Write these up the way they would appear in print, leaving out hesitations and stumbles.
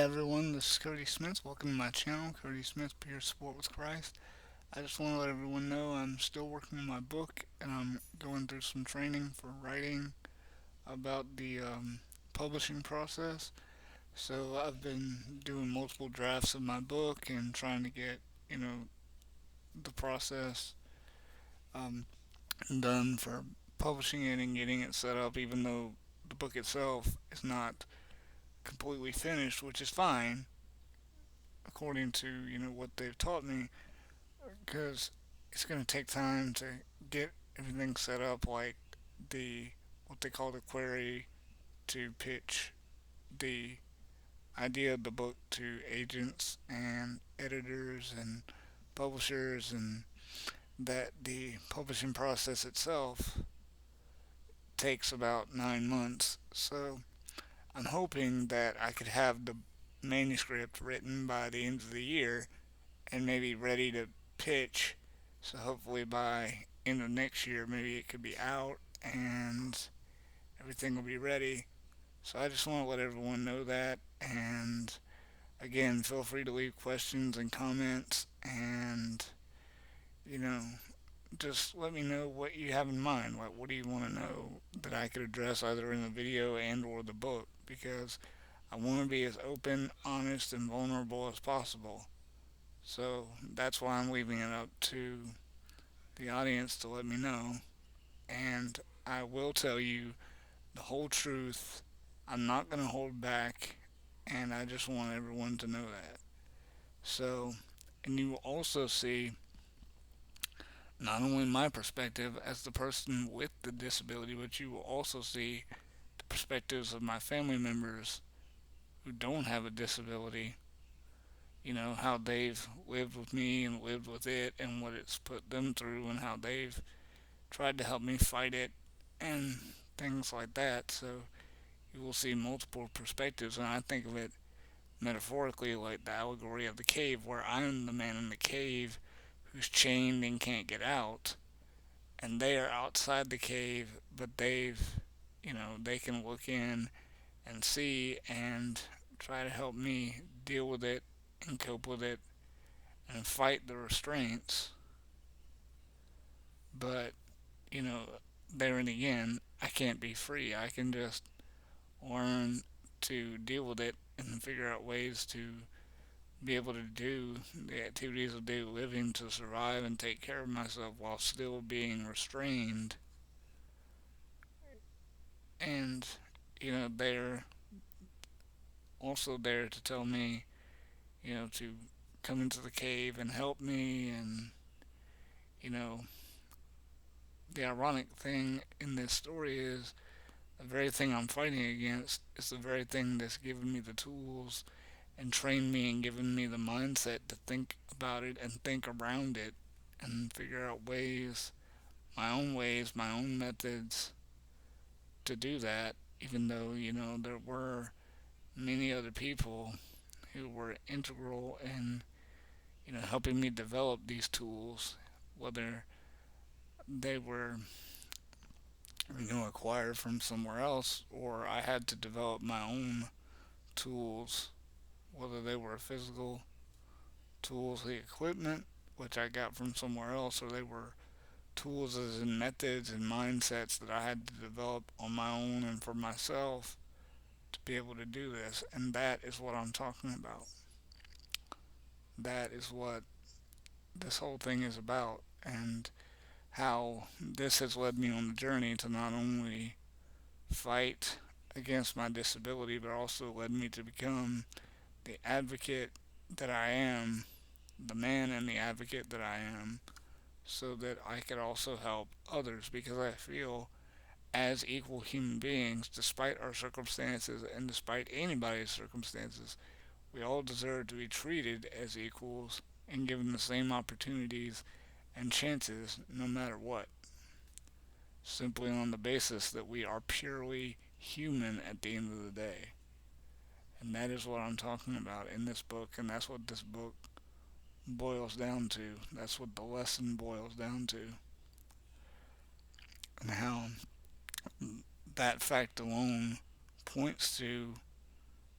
everyone, this is Cody Smith. Welcome to my channel, Cody Smith Peer Support with Christ. I just want to let everyone know I'm still working on my book and I'm going through some training for writing about the publishing process. So I've been doing multiple drafts of my book and trying to get, you know, the process um, done for publishing it and getting it set up, even though the book itself is not completely finished, which is fine according to what they've taught me, because it's going to take time to get everything set up, like the what they call the query to pitch the idea of the book to agents and editors and publishers, and that the publishing process itself takes about 9 months. So I'm hoping that I could have the manuscript written by the end of the year and maybe ready to pitch. So hopefully by end of next year, maybe it could be out and everything will be ready. So I just want to let everyone know that. And again, feel free to leave questions and comments, and you know, just let me know what you have in mind. Like, what do you want to know that I could address either in the video and or the book? Because I want to be as open, honest, and vulnerable as possible. So that's why I'm leaving it up to the audience to let me know. And I will tell you the whole truth. I'm not going to hold back. And I just want everyone to know that. So, and you will also see not only my perspective as the person with the disability, but you will also see the perspectives of my family members who don't have a disability. You know, how they've lived with me and lived with it and what it's put them through and how they've tried to help me fight it and things like that. So you will see multiple perspectives, and I think of it metaphorically like the allegory of the cave, where I'm the man in the cave who's chained and can't get out, and they are outside the cave, but they can look in and see and try to help me deal with it and cope with it and fight the restraints. But, you know, there and again, I can't be free. I can just learn to deal with it and figure out ways to be able to do the activities of daily living to survive and take care of myself while still being restrained. And, they're also there to tell me, to come into the cave and help me. And, you know, the ironic thing in this story is the very thing I'm fighting against is the very thing that's given me the tools and trained me and given me the mindset to think about it and think around it and figure out ways, my own methods to do that, even though, there were many other people who were integral in, helping me develop these tools, whether they were, acquired from somewhere else or I had to develop my own tools, whether they were physical tools, the equipment, which I got from somewhere else, or they were tools as in methods and mindsets that I had to develop on my own and for myself to be able to do this. And that is what I'm talking about. That is what this whole thing is about, and how this has led me on the journey to not only fight against my disability, but also led me to become the advocate that I am, the man and the advocate that I am, so that I could also help others, because I feel as equal human beings, despite our circumstances and despite anybody's circumstances, we all deserve to be treated as equals and given the same opportunities and chances no matter what, simply on the basis that we are purely human at the end of the day. And that is what I'm talking about in this book, and that's what this book boils down to. That's what the lesson boils down to. And how that fact alone points to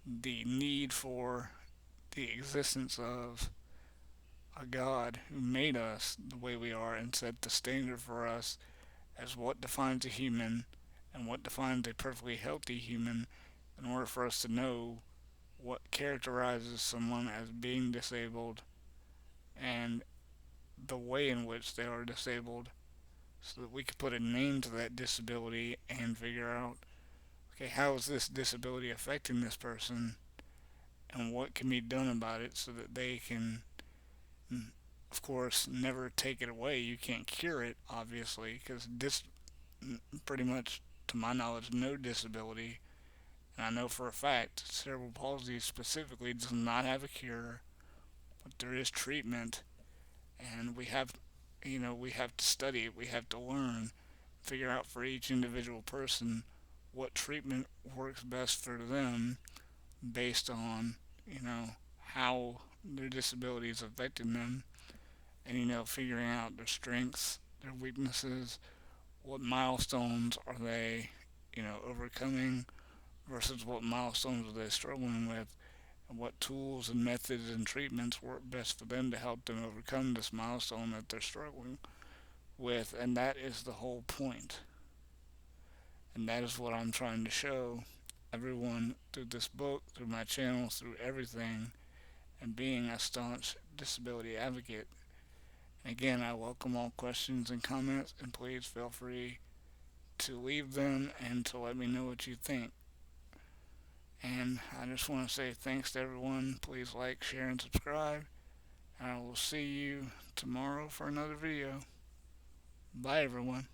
the need for the existence of a God who made us the way we are and set the standard for us as what defines a human and what defines a perfectly healthy human in order for us to know what characterizes someone as being disabled and the way in which they are disabled so that we could put a name to that disability and figure out, okay, how is this disability affecting this person and what can be done about it so that they can, of course, never take it away. You can't cure it, obviously, because pretty much, to my knowledge, no disability, and I know for a fact cerebral palsy specifically does not have a cure, but there is treatment, and we have to study it, we have to learn, figure out for each individual person what treatment works best for them based on, how their disability is affecting them, and, figuring out their strengths, their weaknesses, what milestones are they, overcoming versus what milestones are they struggling with, and what tools and methods and treatments work best for them to help them overcome this milestone that they're struggling with. And that is the whole point. And that is what I'm trying to show everyone through this book, through my channel, through everything, and being a staunch disability advocate. And again, I welcome all questions and comments, and please feel free to leave them and to let me know what you think. And I just want to say thanks to everyone. Please like, share, and subscribe. And I will see you tomorrow for another video. Bye, everyone.